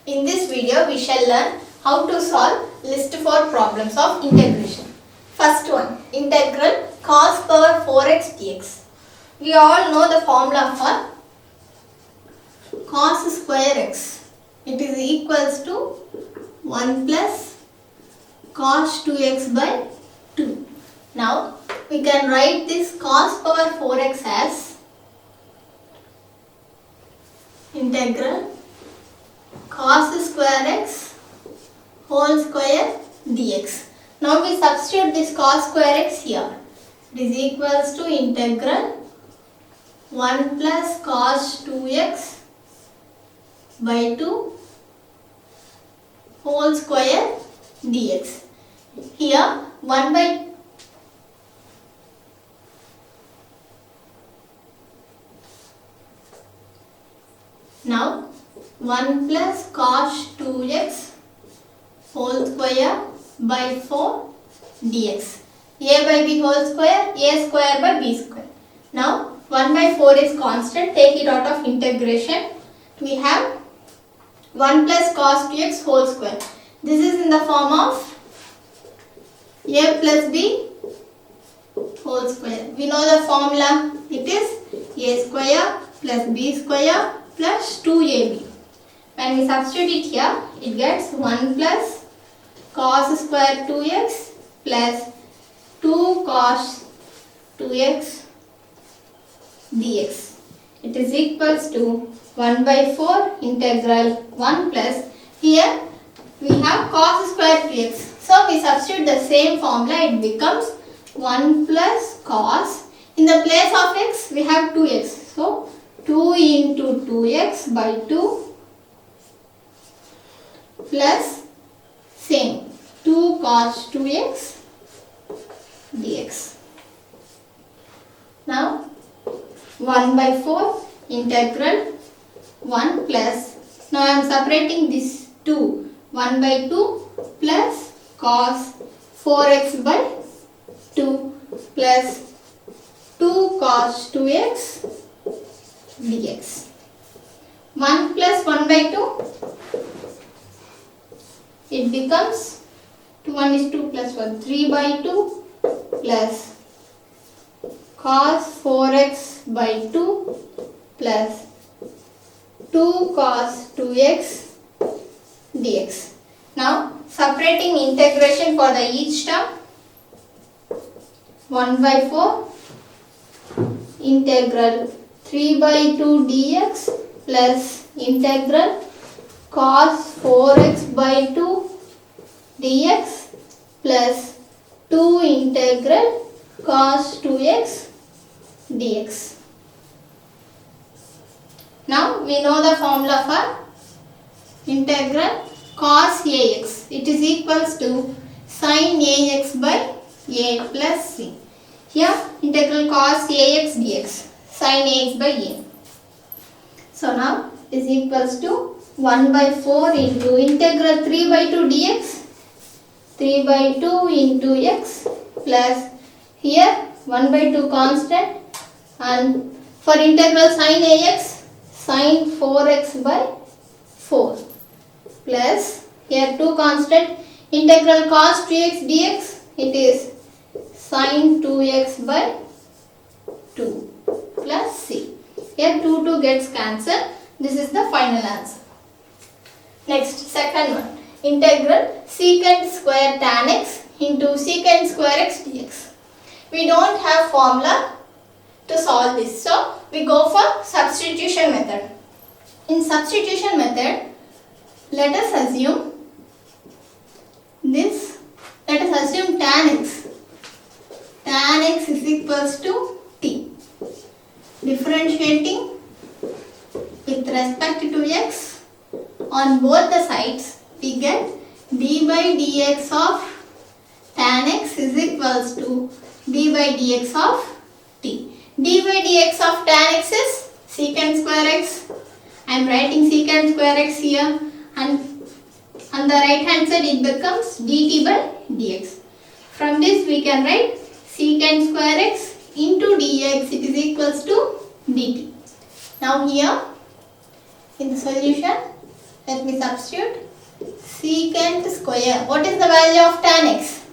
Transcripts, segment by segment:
In this video, we shall learn how to solve list 4 problems of integration. First one, integral cos power 4x dx. We all know the formula for cos square x. It is equals to 1 plus cos 2x by 2. Now, we can write this cos power 4x as integral cos square x whole square dx. Now we substitute this cos square x here. It is equals to integral 1 plus cos 2x by 2 whole square dx. Here 1 by now 1 plus cos 2x whole square by 4 dx. A by b whole square, a square by b square. Now 1 by 4 is constant, take it out of integration. We have 1 plus cos 2x whole square. This is in the form of a plus b whole square. We know the formula. It is a square plus b square plus 2ab. When we substitute it here, it gets 1 plus cos square 2x plus 2 cos 2x dx. It is equals to 1 by 4 integral 1 plus, here we have cos square 2x. So we substitute the same formula, it becomes 1 plus cos. In the place of x, we have 2x. So 2 into 2x by 2 plus same 2 cos 2x dx. Now 1 by 4 integral 1 plus, now I am separating this 2, 1 by 2 plus cos 4x by 2 plus 2 cos 2x dx. 1 plus 1 by 2, it becomes 1 is 2 plus 1, 3 by 2 plus cos 4x by 2 plus 2 cos 2x dx. Now separating integration for the each term, 1 by 4 integral 3 by 2 dx plus integral cos 4x by 2 dx plus 2 integral cos 2x dx. Now we know the formula for integral cos ax. It is equals to sin ax by a plus c. Here integral cos ax dx, sin ax by a. So now is equals to 1 by 4 into integral 3 by 2 dx, 3 by 2 into x plus here 1 by 2 constant, and for integral sin ax, sin 4x by 4 plus here 2 constant, integral cos 2x dx, it is sin 2x by 2 plus c. Here 2 gets cancelled. This is the final answer. Next, second one, integral secant square tan x into secant square x dx. We don't have formula to solve this, so we go for substitution method. In substitution method, let us assume this, let us assume tan x. Tan x is equals to t. Differentiating with respect to x on both the sides, we get d by dx of tan x is equals to d by dx of t. d by dx of tan x is secant square x. I am writing secant square x here, and on the right hand side it becomes dt by dx. From this we can write secant square x into dx, it is equals to dt. Now here in the solution, Let me substitute. Secant square. What is the value of tan x?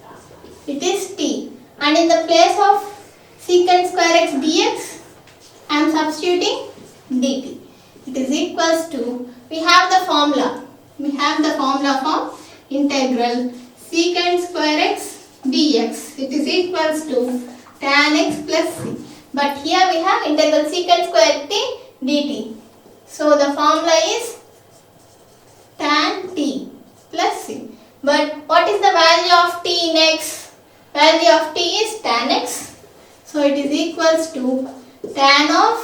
It is t. And in the place of secant square x dx, I am substituting dt. It is equals to, we have the formula. We have the formula for integral secant square x dx. It is equals to tan x plus c. But here we have integral secant square t dt. So the formula is tan t plus c. But what is the value of t in x? Value of t is tan x. So it is equals to tan of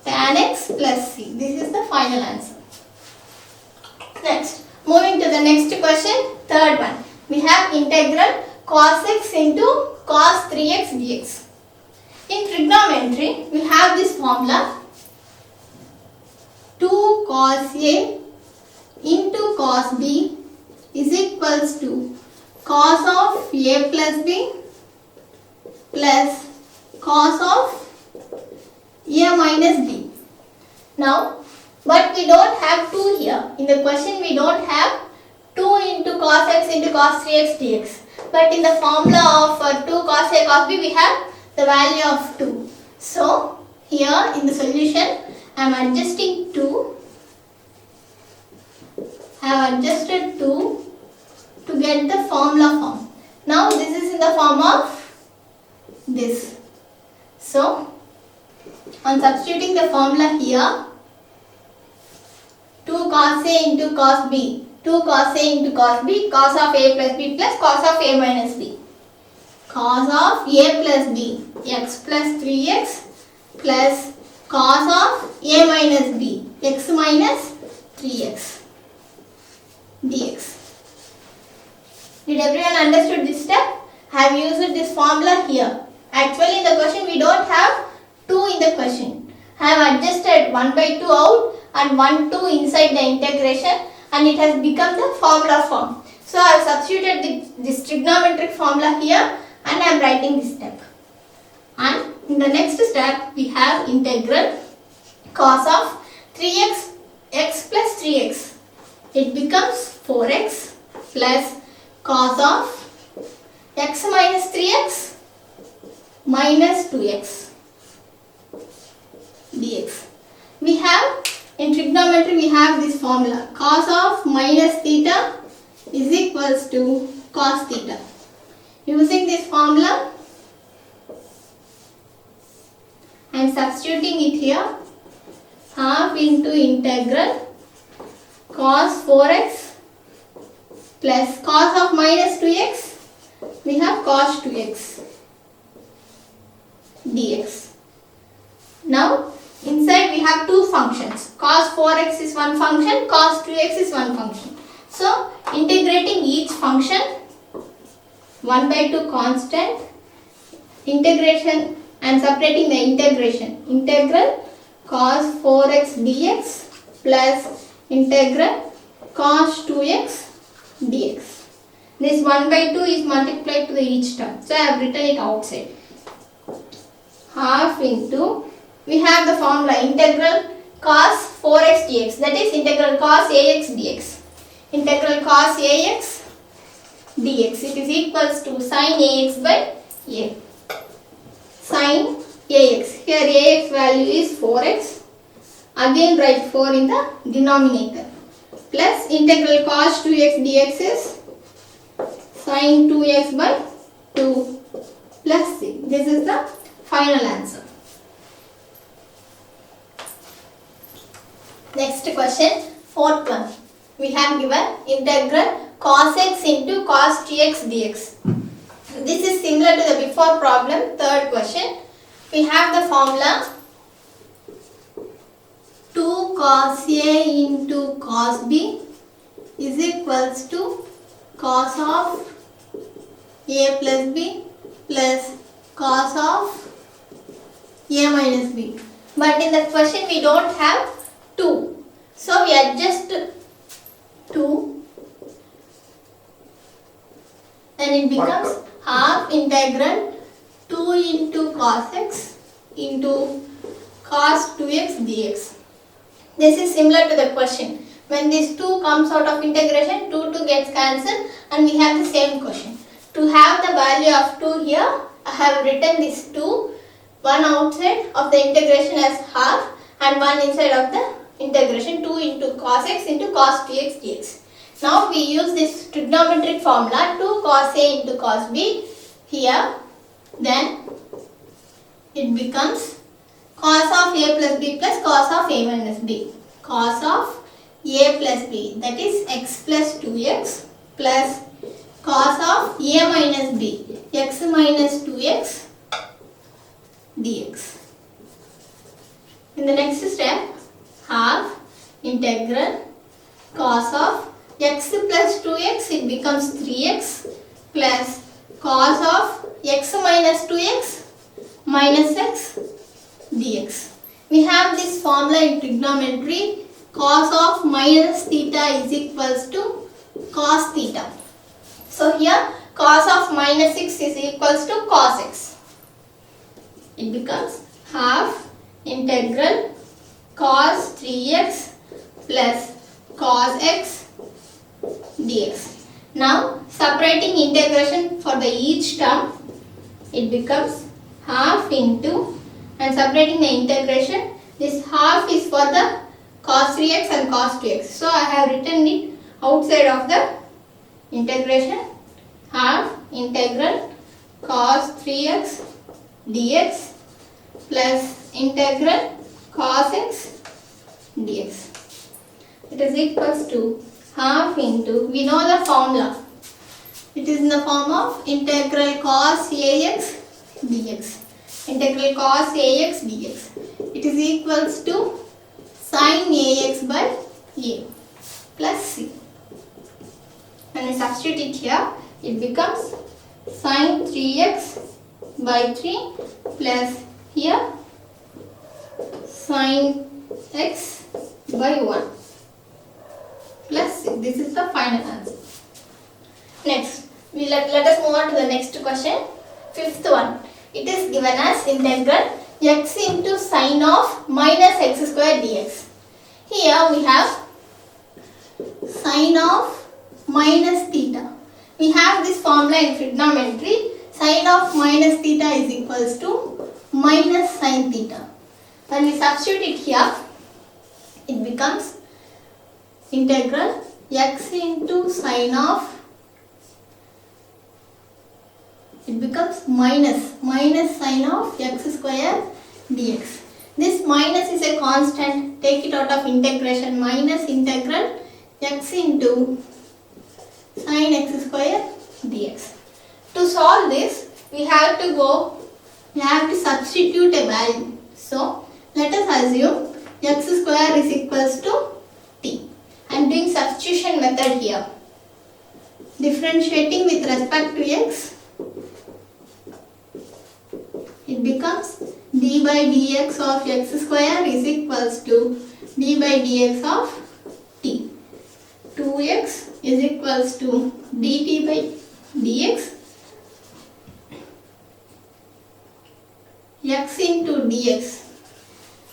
tan x plus c. This is the final answer. Next, moving to the next question, third one. We have integral cos x into cos 3x dx. In trigonometry, we have this formula 2 cos a into cos b is equals to cos of a plus b plus cos of a minus b. Now, but we don't have 2 here. In the question, we don't have 2 into cos x into cos 3x dx. But in the formula of 2 cos a cos b, we have the value of 2. So, here in the solution, I am adjusting 2. I have adjusted 2 to get the formula form. Now, this is in the form of this. So, on substituting the formula here, 2 cos a into cos b, 2 cos a into cos b, cos of a plus b plus cos of a minus b. Cos of a plus b, x plus 3x plus cos of a minus b, x minus 3x dx. Did everyone understood this step? I have used this formula here. Actually in the question we don't have 2 in the question. I have adjusted 1 by 2 out and 1 2 inside the integration and it has become the formula form. So I have substituted this trigonometric formula here and I am writing this step. And in the next step we have integral cos of 3x x plus 3x. It becomes 4x plus cos of x minus 3x minus 2x dx. We have, in trigonometry we have this formula, cos of minus theta is equals to cos theta. Using this formula, I am substituting it here, half into integral cos 4x plus cos of minus 2x, we have cos 2x dx. Now, inside we have two functions. Cos 4x is one function, cos 2x is one function. So, integrating each function, 1 by 2 constant, integration, I am separating the integration. Integral cos 4x dx plus integral cos 2x dx. This 1 by 2 is multiplied to the each term. So, I have written it outside. Half into, we have the formula integral cos 4x dx, that is integral cos ax dx. Integral cos ax dx, it is equals to sin ax by a. Sin ax, here ax value is 4x, again write 4 in the denominator, plus integral cos 2x dx is sin 2x by 2 plus c. This is the final answer. Next question, fourth one. We have given integral cos x into cos 2x dx. This is similar to the before problem, third question. We have the formula 2 cos a into cos b is equals to cos of a plus b plus cos of a minus b. But in the question we don't have 2. So we adjust 2 and it becomes half integral 2 into cos x into cos 2x dx. This is similar to the question. When this 2 comes out of integration, 2 gets cancelled and we have the same question. To have the value of 2 here, I have written this 2, one outside of the integration as half and one inside of the integration, 2 into cos x into cos 2x dx. Now we use this trigonometric formula 2 cos A into cos B here, then it becomes cos of A plus B plus cos of A minus B. Cos of A plus B, that is x plus 2x plus cos of A minus B, x minus 2x dx. In the next step, half integral cos of x plus 2x, it becomes 3x plus cos of x minus 2x minus x dx. We have this formula in trigonometry, cos of minus theta is equals to cos theta. So here cos of minus 6 is equals to cos x. It becomes half integral cos 3x plus cos x dx. Now separating integration for the each term, it becomes half into, and separating the integration, this half is for the cos 3x and cos 2x. So I have written it outside of the integration, half integral cos 3x dx plus integral cos x dx. It is equals to half into, we know the formula, it is in the form of integral cos ax dx. Integral cos ax dx. It is equals to sin ax by a plus c. When we substitute it here, it becomes sin 3x by 3 plus here sin x by 1 plus c. This is the final answer. Next, let us move on to the next question. Fifth one. It is given as integral x into sine of minus x square dx. Here we have sine of minus theta. We have this formula in trigonometry. Sine of minus theta is equals to minus sine theta. When we substitute it here, it becomes integral x into sine of, it becomes minus sine of x square dx. This minus is a constant, take it out of integration, minus integral x into sine x square dx. To solve this, we have to substitute a value. So let us assume x square is equals to t. I am doing substitution method here. Differentiating with respect to x, it becomes d by dx of x square is equals to d by dx of t. 2x is equals to dt by dx, x into dx.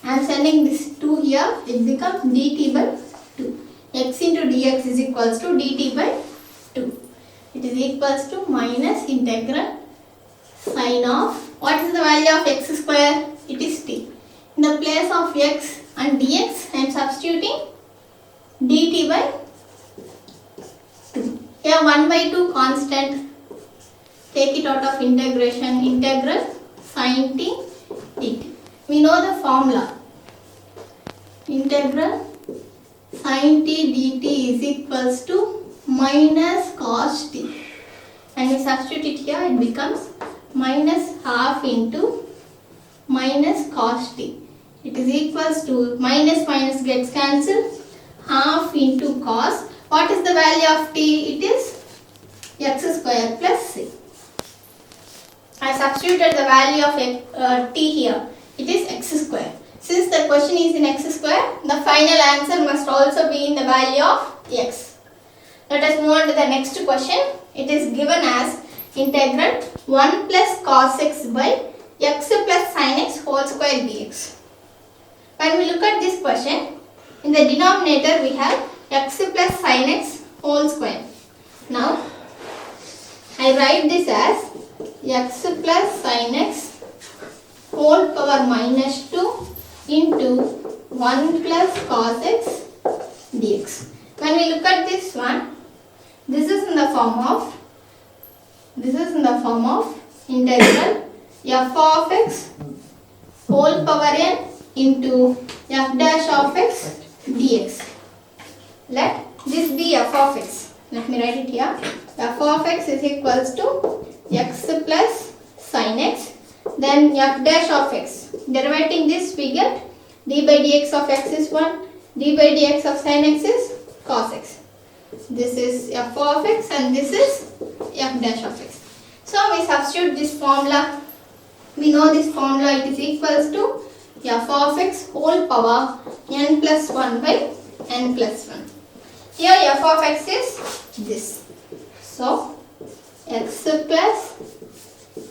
I am sending this 2 here, it becomes dt by 2. X into dx is equals to dt by 2. It is equals to minus integral sine of, what is the value of x square? It is t. In the place of x and dx, I am substituting dt by 2. Here 1 by 2 constant, take it out of integration, integral sine t dt. We know the formula, integral sine t dt is equals to minus cos t, and we substitute it here, it becomes minus half into minus cos t. It is equals to minus minus gets cancelled, half into cos. What is the value of t? It is x square plus c. I substituted the value of t here. It is x square. Since the question is in x square, the final answer must also be in the value of x. Let us move on to the next question. It is given as integral 1 plus cos x by x plus sin x whole square dx. When we look at this question, in the denominator we have x plus sin x whole square. Now I write this as x plus sin x whole power minus 2 into 1 plus cos x dx. When we look at this one, this is in the form of integral f of x whole power n into f dash of x dx. Let this be f of x. Let me write it here. F of x is equals to x plus sin x, then f dash of x. Derivating this, we get d by dx of x is 1, d by dx of sin x is cos x. This is f of x and this is f dash of x. So we substitute this formula. We know this formula, it is equals to f of x whole power n plus 1 by n plus 1. Here f of x is this. So x plus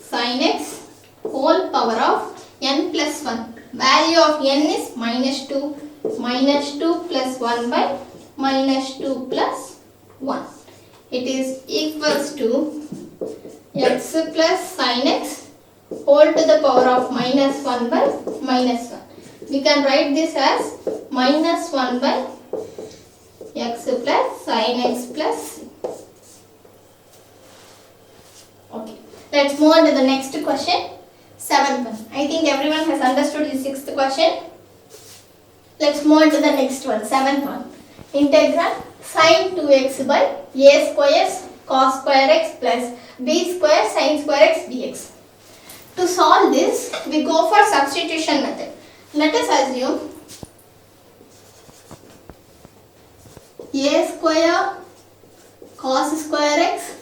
sin x whole power of n plus 1. Value of n is minus 2. Minus 2 plus 1 by minus 2 plus 1. It is equals to x plus sin x whole to the power of minus 1 by minus 1. We can write this as minus 1 by x plus sin x plus c. Okay, let's move on to the next question. 7th one. I think everyone has understood the 6th question. Let's move on to the next one. 7th one. Integral sin 2x by a square cos square x plus b square sin square x dx. To solve this, we go for substitution method. Let us assume a square cos square x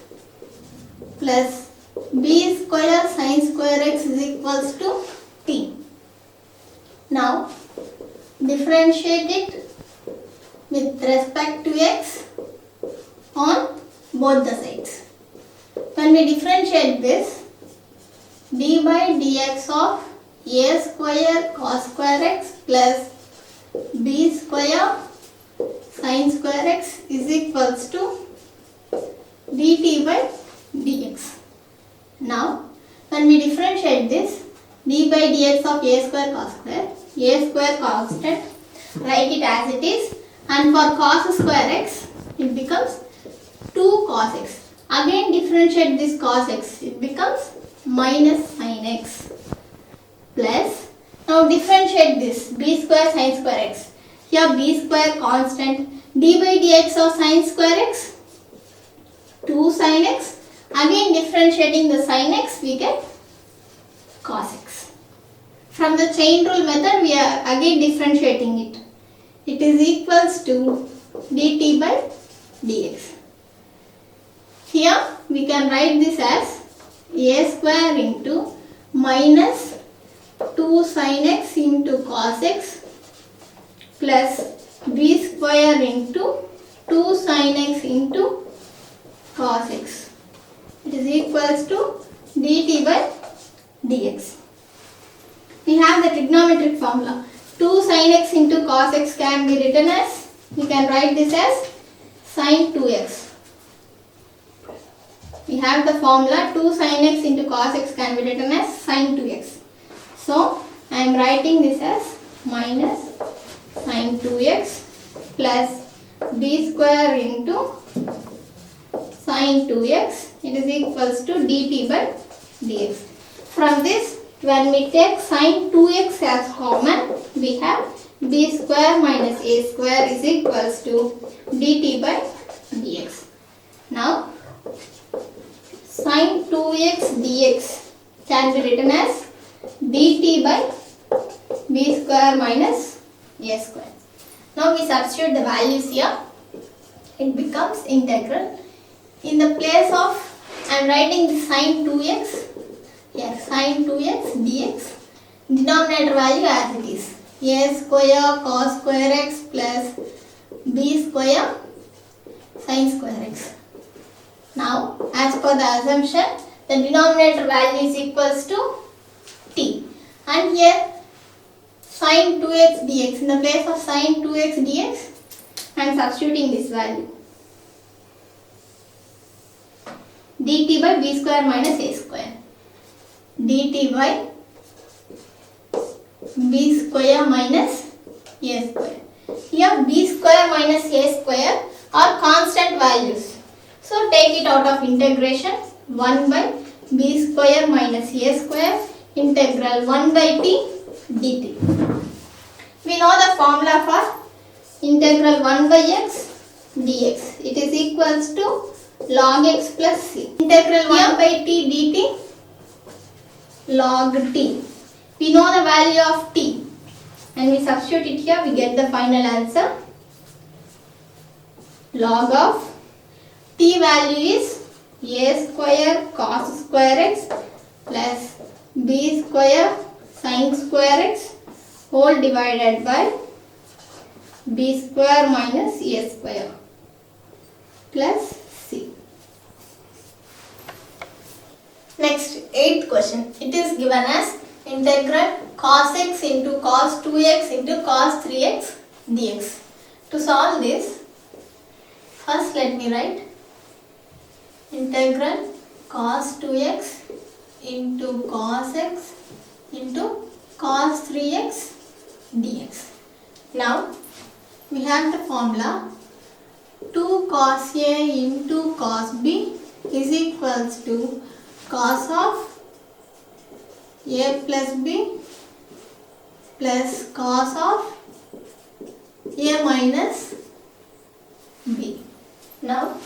plus b square sin square x is equals to t. Now differentiate it with respect to x on both the sides. When we differentiate this, d by dx of a square cos square x plus b square sin square x is equals to dt by dx. Now when we differentiate this, d by dx of a square constant, write it as it is, and for cos square x it becomes 2 cos x. Again differentiate this cos x, it becomes minus sin x plus, now differentiate this b square sin square x. Here b square constant, d by dx of sin square x 2 sin x. Again differentiating the sin x, we get cos x. From the chain rule method, we are again differentiating it. It is equals to dt by dx. Here we can write this as a square into minus 2 sin x into cos x plus b square into 2 sin x into cos x. It is equals to dt by dx. We have the trigonometric formula. 2 sin x into cos x can be written as, we can write this as sin 2x. We have the formula 2 sin x into cos x can be written as sin 2x. So I am writing this as minus sin 2x plus b square into sin 2x. It is equals to dt by dx. From this, when we take sin 2x as common, we have b square minus a square is equals to dt by dx. Now sin 2x dx can be written as dt by b square minus a square. Now we substitute the values here. It becomes integral. In the place of, I am writing the sin 2x. Here sin 2x dx. Denominator value as it is. A square cos square x plus b square sin square x. Now, as per the assumption, the denominator value is equals to t. And here, sin 2x dx. In the place of sin 2x dx, I and substituting this value. dt by b square minus a square. dt by b square minus a square. Here b square minus a square are constant values. So take it out of integration. 1 by b square minus a square integral 1 by t dt. We know the formula for integral 1 by x dx. It is equals to log x plus c. Integral 1 by t dt log t. We know the value of t and we substitute it here, we get the final answer. Log of t value is a square cos square x plus b square sin square x whole divided by b square minus a square plus c. Next, 8th question. It is given as integral cos x into cos 2x into cos 3x dx. To solve this, first let me write integral cos 2x into cos x into cos 3x dx. Now, we have the formula 2 cos a into cos b is equals to cos of a plus b plus cos of a minus b. Now,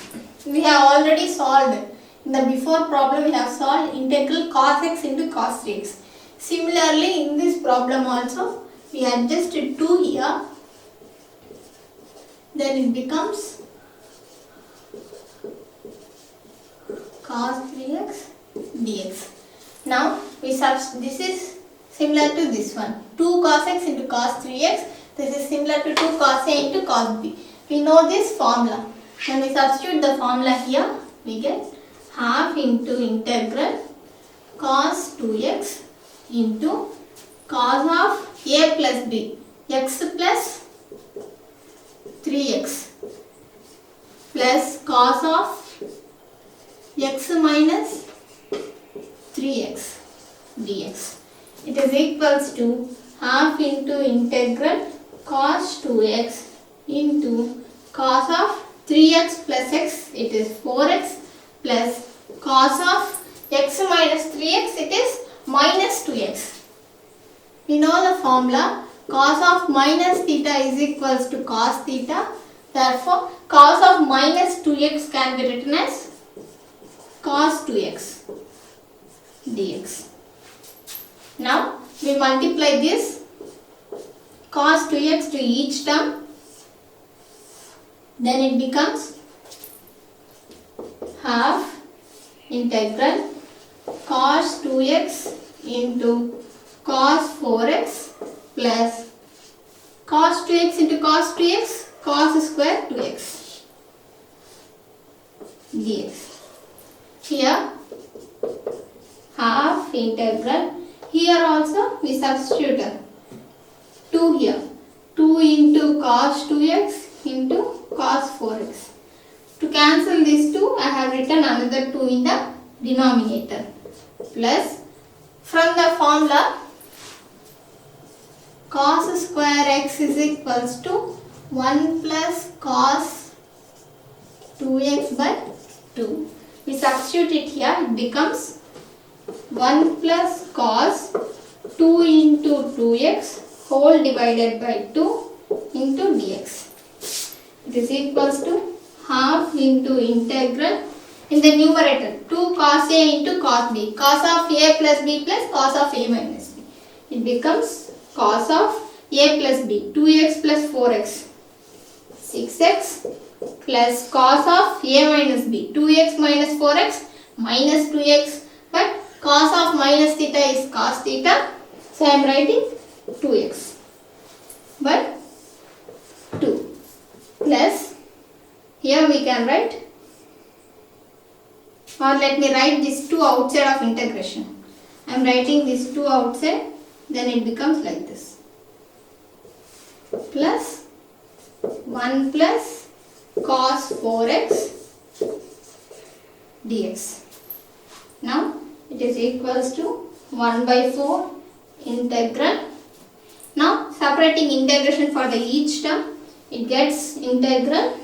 we have already solved, in the before problem we have solved integral cos x into cos 3x. Similarly, in this problem also, we adjusted 2 here, then it becomes cos 3x dx. Now, this is similar to this one, 2 cos x into cos 3x, this is similar to 2 cos a into cos b. We know this formula. When we substitute the formula here, we get half into integral cos 2x into cos of a plus b, x plus 3x plus cos of x minus 3x dx. It is equals to half into integral cos 2x into cos of 3x plus x, it is 4x plus cos of x minus 3x, it is minus 2x. We know the formula cos of minus theta is equals to cos theta. Therefore, cos of minus 2x can be written as cos 2x dx. Now, we multiply this cos 2x to each term. Then it becomes half integral cos 2x into cos 4x plus cos 2x into cos 2x cos square 2x dx. Here half integral, here also we substitute 2 here, 2 into cos 2x into cos 4x. To cancel these 2, I have written another 2 in the denominator plus from the formula cos square x is equals to 1 plus cos 2x by 2. We substitute it here, it becomes 1 plus cos 2 into 2x whole divided by 2 into dx. It is equals to half into integral, in the numerator 2 cos a into cos b, cos of a plus b plus cos of a minus b. It becomes cos of a plus b, 2x plus 4x, 6x plus cos of a minus b, 2x minus 4x minus 2x, but cos of minus theta is cos theta, so I am writing 2x but 2 plus, here we can write, or let me write this 2 outside of integration. I am writing this 2 outside, then it becomes like this, plus 1 plus cos 4x dx. Now it is equals to 1 by 4 integral. Now separating integration for the each term, it gets integral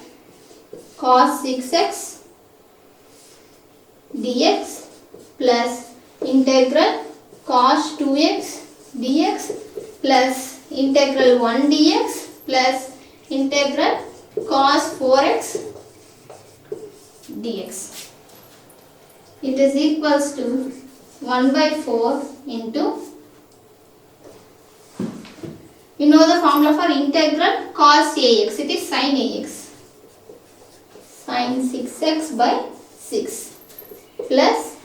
cos 6x dx plus integral cos 2x dx plus integral 1 dx plus integral cos 4x dx. It is equals to 1 by 4 into, you know the formula for integral cos ax, it is sin ax, sin 6x by 6 plus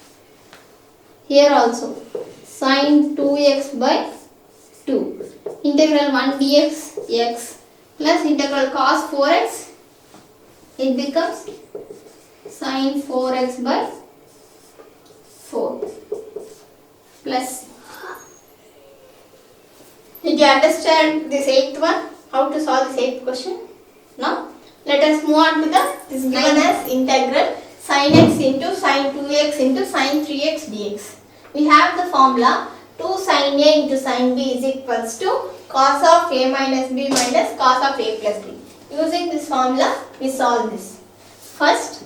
here also sin 2x by 2, integral 1 dx x plus integral cos 4x, it becomes sin 4x by 4 plus. Did you understand this 8th one? How to solve this 8th question? Now let us move on to this given as integral sin x into sin 2x into sin 3x dx. We have the formula 2 sin a into sin b is equals to cos of a minus b minus cos of a plus b. Using this formula we solve this. First,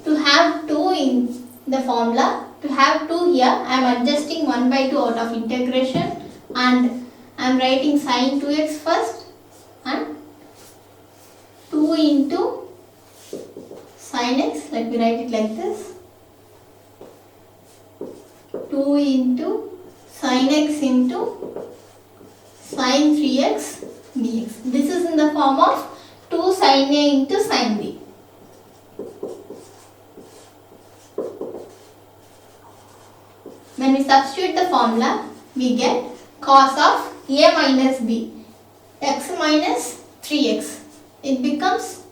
to have 2 in the formula, to have 2 here, I am adjusting 1 by 2 out of integration and I am writing sin 2x first and 2 into sin x, let me write it like this, 2 into sin x into sin 3x dx. This is in the form of 2 sin a into sin b. When we substitute the formula, we get cos of a minus b, x minus 3x. It becomes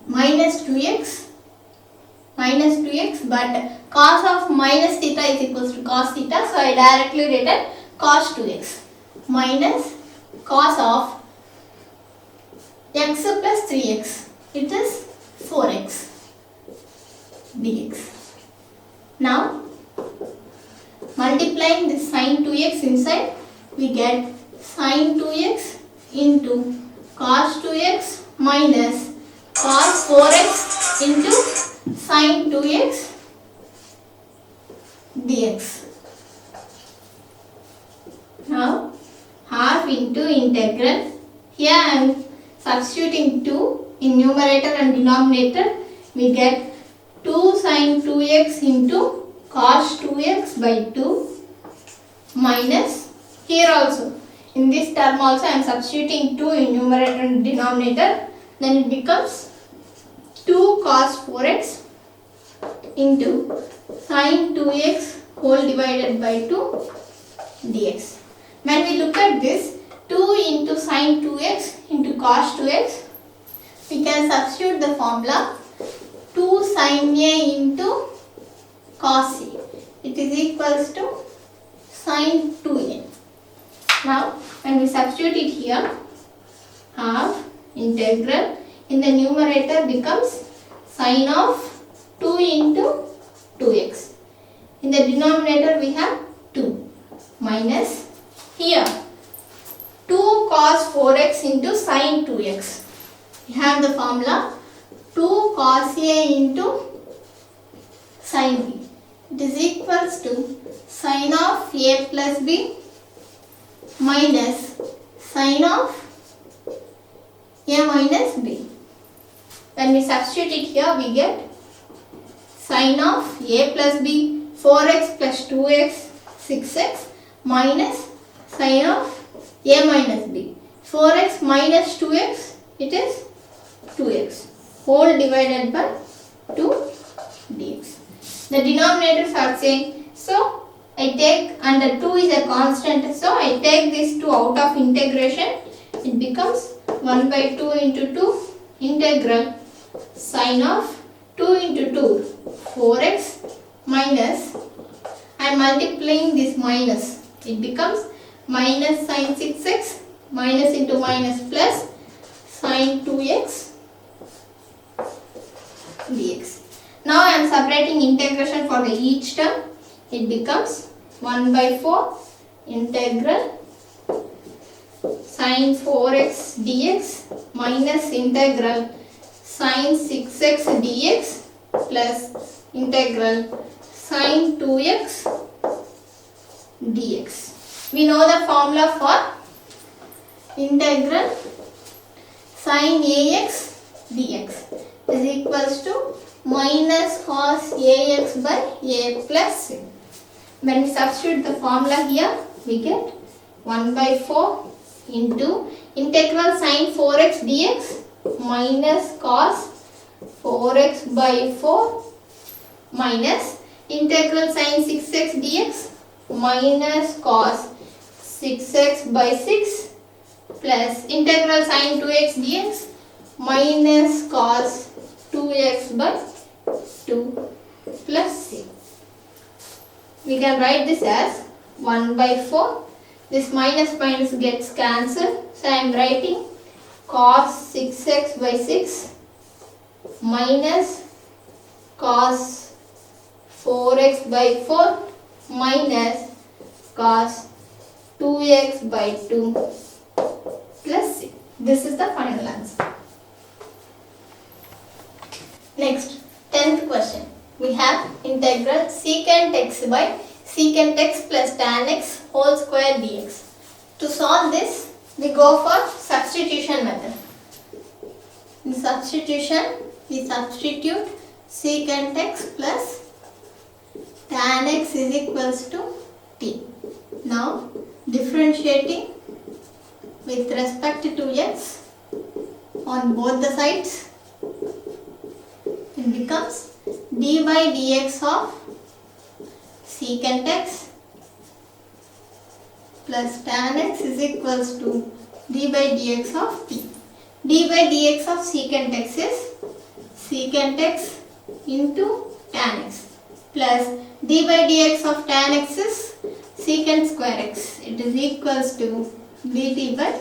minus 2x, but cos of minus theta is equals to cos theta, so I directly written cos 2x minus cos of x plus 3x, it is 4x dx. Now multiplying this sin 2x inside, we get sin 2x into cos 2x minus cos 4x into sin 2x dx. Now half into integral, here I am substituting 2 in numerator and denominator, we get 2 sin 2x into cos 2x by 2 minus, here also in this term also I am substituting 2 in numerator and denominator, then it becomes 2 cos 4x into sin 2x whole divided by 2 dx. When we look at this, 2 into sin 2x into cos 2x, we can substitute the formula 2 sin a into cos a. It is equals to sin 2a. Now when we substitute it here, half integral in the numerator becomes sin of 2 into 2x. In the denominator we have 2 minus here 2 cos 4x into sin 2x. We have the formula 2 cos a into sin b. It is equals to sin of a plus b minus sin of a minus b. When we substitute it here, we get sin of a plus b 4x plus 2x 6x minus sin of a minus b 4x minus 2x, it is 2x whole divided by 2 dx. The denominators are same, so I take, under 2 is a constant, so I take this 2 out of integration, it becomes 1 by 2 into 2 integral sin of 2 into 2 4x minus, I am multiplying this minus, it becomes minus sin 6x minus into minus plus sine 2x dx. Now I am separating integration for the each term. It becomes 1 by 4 integral sine 4x dx minus integral sine 6x dx plus integral sine 2x dx. We know the formula for integral sine ax dx is equals to minus cos ax by a plus c. When we substitute the formula here, we get 1 by 4 into integral sine 4x dx minus cos 4x by 4 minus integral sine 6x dx minus cos 6x by 6 plus integral sine 2x dx minus cos 2x by 2 plus c. We can write this as 1 by 4. This minus minus gets cancelled. So I am writing cos 6x by 6 minus cos 4x by 4 minus cos 2x by 2 plus c. This is the final answer. Next, 10th question. We have integral secant x by secant x plus tan x whole square dx. To solve this, we go for substitution method. In substitution, we substitute secant x plus tan x is equals to t. Now, differentiating with respect to x on both the sides, it becomes d by dx of secant x plus tan x is equals to d by dx of t. d by dx of secant x is secant x into tan x plus d by dx of tan x is secant square x. It is equals to dt by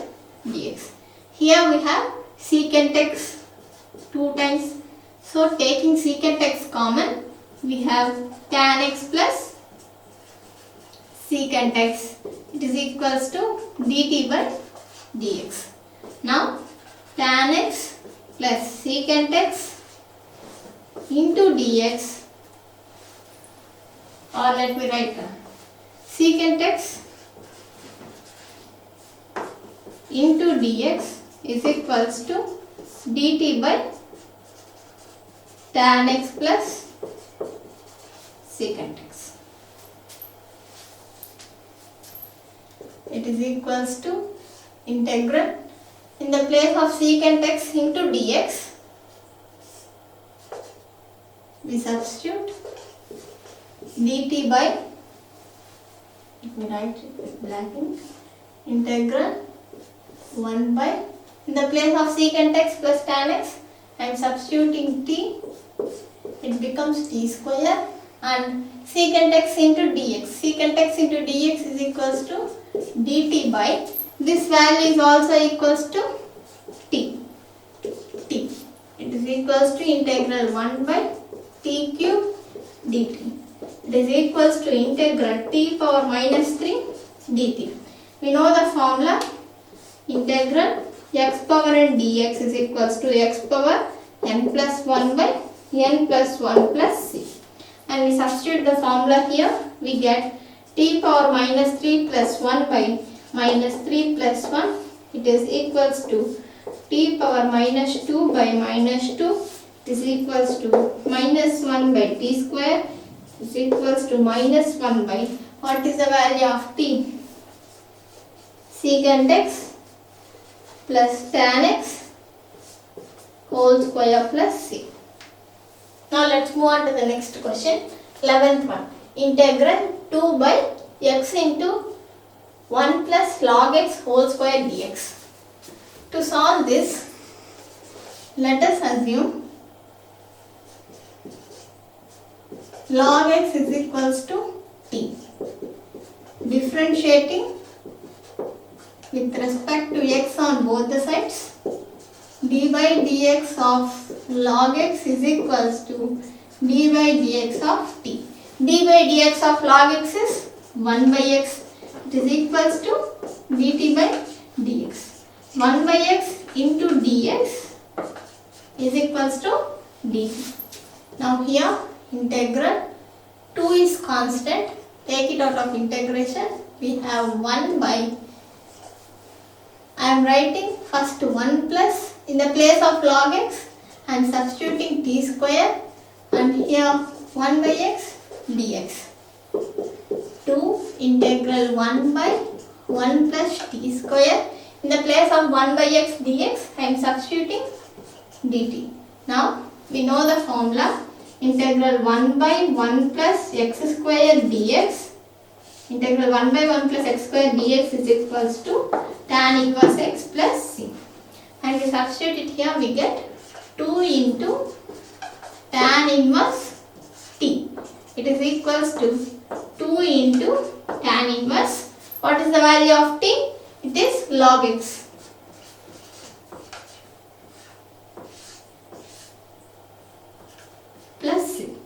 dx. Here we have secant x 2 times. So taking secant x common, we have tan x plus secant x. It is equals to dt by dx. Now tan x plus secant x into dx, or let me write secant x into dx is equals to dt by tan x plus secant x. It is equals to integral. In the place of secant x into dx, we substitute dt by, let me write it with black ink, integral 1 by, in the place of secant x plus tan x, I am substituting t. It becomes t square and secant x into dx. Secant x into dx is equals to dt by, this value is also equals to t. It is equals to integral 1 by t cube dt. It is equals to integral t power minus 3 dt. We know the formula, integral x power n dx is equals to x power n plus 1 by n plus 1 plus c. And we substitute the formula here, we get t power minus 3 plus 1 by minus 3 plus 1. It is equals to t power minus 2 by minus 2 is equals to minus 1 by t square is equals to minus 1 by, what is the value of t? Secant x plus tan x whole square plus c. Now let's move on to the next question. 11th one. Integral 2 by x into 1 plus log x whole square dx. To solve this, let us assume log x is equals to t. Differentiating with respect to x on both the sides, d by dx of log x is equals to d by dx of t. d by dx of log x is 1 by x. It is equals to dt by dx. 1 by x into dx is equals to dt. Now here integral 2 is constant. Take it out of integration. We have 1 by, I am writing first 1 plus in the place of log x. I am substituting t square and here 1 by x dx. 2 integral 1 by 1 plus t square. In the place of 1 by x dx, I am substituting dt. Now we know the formula. Integral 1 by 1 plus x square dx. Integral 1 by 1 plus x square dx is equals to tan inverse x plus c. And we substitute it here, we get 2 into tan inverse t. It is equals to 2 into tan inverse. What is the value of t? It is log x. Plus c.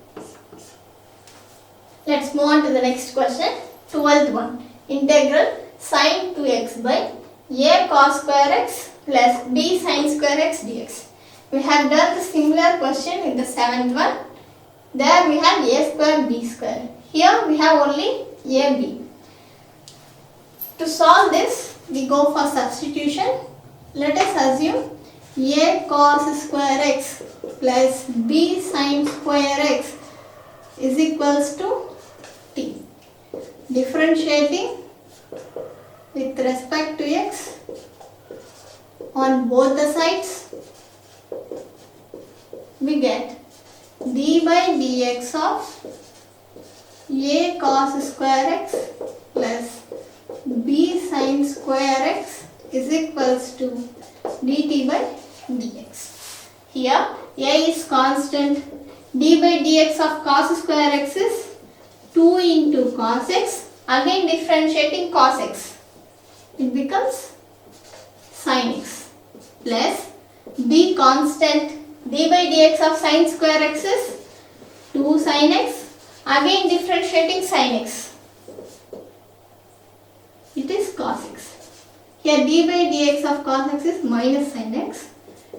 Let's move on to the next question. 12th one. Integral sin 2x by a cos square x plus b sin square x dx. We have done the similar question in the 7th one. There we have a square b square. Here we have only ab. To solve this, we go for substitution. Let us assume a cos square x plus b sin square x is equals to t. Differentiating with respect to x on both the sides, we get d by dx of a cos square x plus b sin square x is equals to dt by dx. Here a is constant. D by dx of cos square x is 2 into cos x. Again differentiating cos x, it becomes sin x plus b constant. D by dx of sin square x is 2 sin x. Again differentiating sin x, it is cos x. Here d by dx of cos x is minus sin x.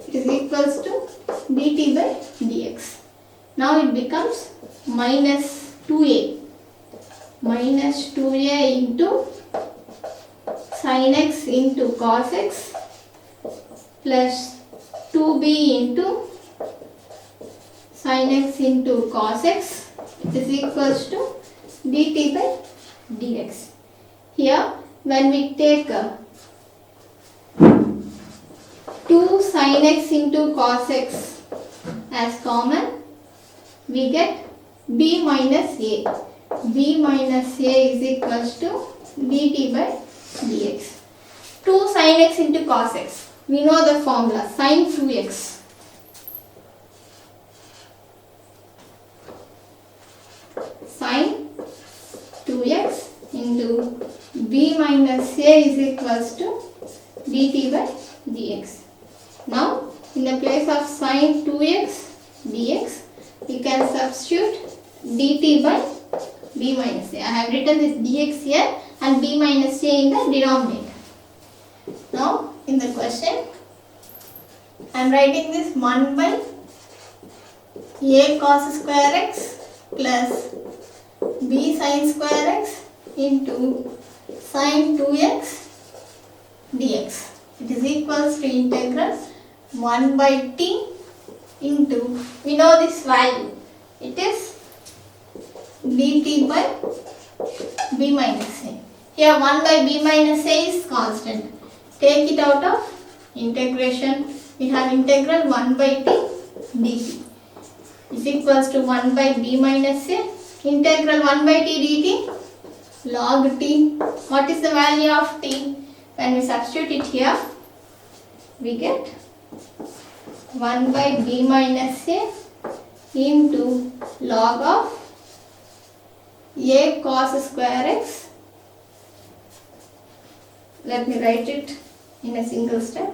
It is equals to dt by dx. Now it becomes minus 2a. Minus 2a into sin x into cos x plus 2b into sin x into cos x. It is equals to dt by dx. Here when we take 2 sin x into cos x as common, we get b minus a. b minus a is equals to dt by dx. 2 sin x into cos x. We know the formula, sin 2x. Sin 2x into b minus a is equals to dt by dx. Now in the place of sin 2x dx, we can substitute dt by b minus a. I have written this dx here and b minus a in the denominator. Now in the question, I am writing this 1 by a cos square x plus b sin square x into sin 2x dx. It is equals to integral 1 by t into, we know this value, it is dt by b minus a. Here 1 by b minus a is constant. Take it out of integration. We have integral 1 by t dt is equals to 1 by b minus a. Integral 1 by t dt log t. What is the value of t? When we substitute it here, we get 1 by b minus a into log of a cos square x. Let me write it in a single step.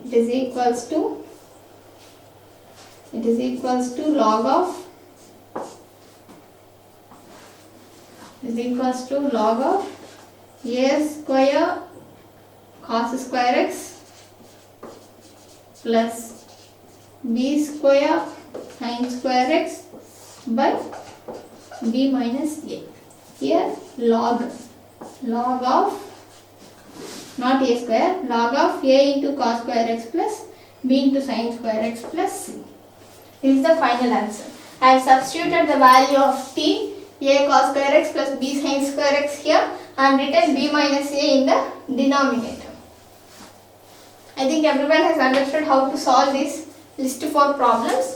It is equals to It is equals to log of a square cos square x plus b square sin square x by b minus a. Here log of, not a square, log of a into cos square x plus b into sin square x plus c. This is the final answer. I have substituted the value of t, a cos square x plus b sin square x here, and written b minus a in the denominator. I think everyone has understood how to solve this list 4 problems.